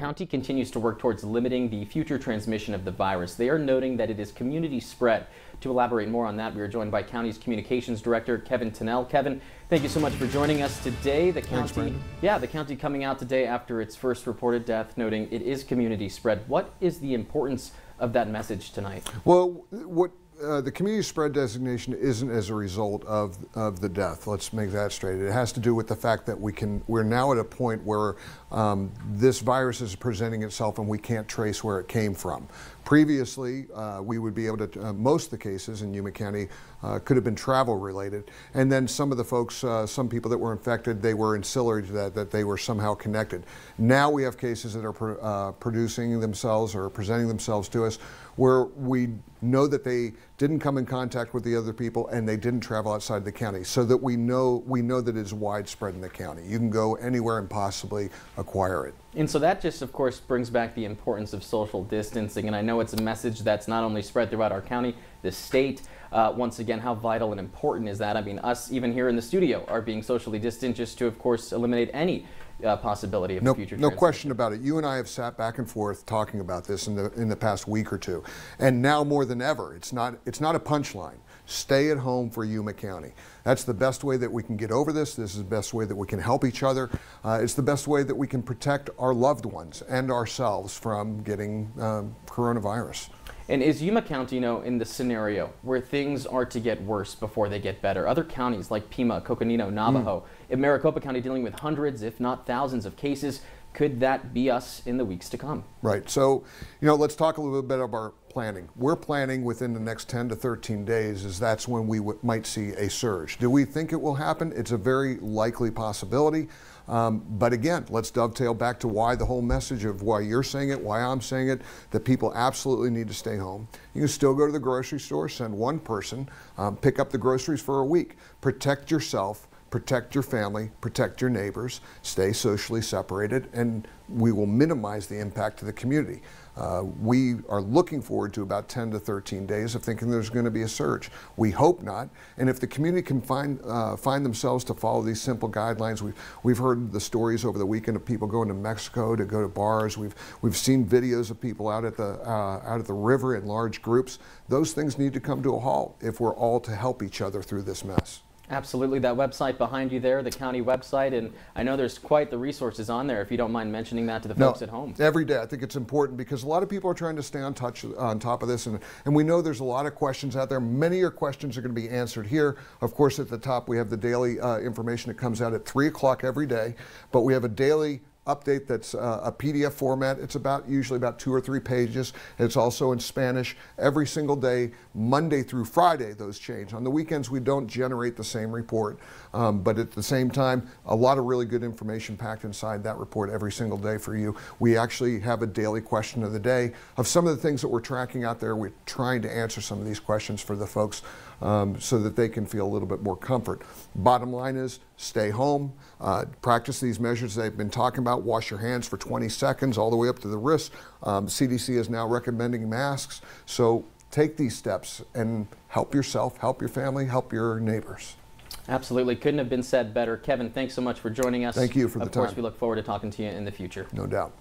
county continues to work towards limiting the future transmission of the virus. They are noting that it is community spread. To elaborate more on that, we are joined by county's communications director, Kevin Tennell. Kevin, thank you so much for joining us today. The county coming out today after its first reported death, noting it is community spread. What is the importance of that message tonight? Well, the community spread designation isn't as a result of the death. Let's make that straight. It has to do with the fact that we're now at a point where this virus is presenting itself and we can't trace where it came from. Previously, we would be able to, most of the cases in Yuma County could have been travel related. And then some of the folks, some people that were infected, they were ancillary to that they were somehow connected. Now we have cases that are producing themselves or presenting themselves to us where we know that they didn't come in contact with the other people and they didn't travel outside the county, so that we know that it's widespread in the county. You can go anywhere and possibly acquire it. And so that just, of course, brings back the importance of social distancing. And I know it's a message that's not only spread throughout our county, the state. Once again, how vital and important is that? I mean, us even here in the studio are being socially distant just to, of course, eliminate any possibility of future No question about it. You and I have sat back and forth talking about this in the past week or two, and now more than ever, it's not a punchline. Stay at home for Yuma County. That's the best way that we can get over this. This is the best way that we can help each other. It's the best way that we can protect our loved ones and ourselves from getting coronavirus. And is Yuma County, in the scenario where things are to get worse before they get better? Other counties like Pima, Coconino, Navajo, in Maricopa County dealing with hundreds, if not thousands of cases. Could that be us in the weeks to come? Right. So, let's talk a little bit about our planning. We're planning within the next 10 to 13 days, as that's when we might see a surge. Do we think it will happen? It's a very likely possibility. But again, let's dovetail back to why the whole message of why you're saying it, why I'm saying it, that people absolutely need to stay home. You can still go to the grocery store, send one person, pick up the groceries for a week. Protect yourself, protect your family, protect your neighbors, stay socially separated, and we will minimize the impact to the community. We are looking forward to about 10 to 13 days of thinking there's going to be a surge. We hope not, and if the community can find themselves to follow these simple guidelines, we've heard the stories over the weekend of people going to Mexico to go to bars. We've seen videos of people out at the river in large groups. Those things need to come to a halt if we're all to help each other through this mess. Absolutely. That website behind you there, the county website, and I know there's quite the resources on there, if you don't mind mentioning that to the folks at home. Every day. I think it's important because a lot of people are trying to stay on top of this, and we know there's a lot of questions out there. Many of your questions are going to be answered here. Of course, at the top we have the daily information that comes out at 3 o'clock every day, but we have a daily update that's a PDF format. It's usually about 2 or 3 pages. It's also in Spanish every single day, Monday through Friday. Those change. On the weekends we don't generate the same report, but at the same time, a lot of really good information packed inside that report every single day for you. We actually have a daily question of the day of some of the things that we're tracking out there. We're trying to answer some of these questions for the folks so that they can feel a little bit more comfort. Bottom line is, stay home, practice these measures they've been talking about. Wash your hands for 20 seconds all the way up to the wrist. CDC is now recommending masks. So take these steps and help yourself, help your family, help your neighbors. Absolutely. Couldn't have been said better. Kevin, thanks so much for joining us. Thank you for the time. Of course, we look forward to talking to you in the future. No doubt.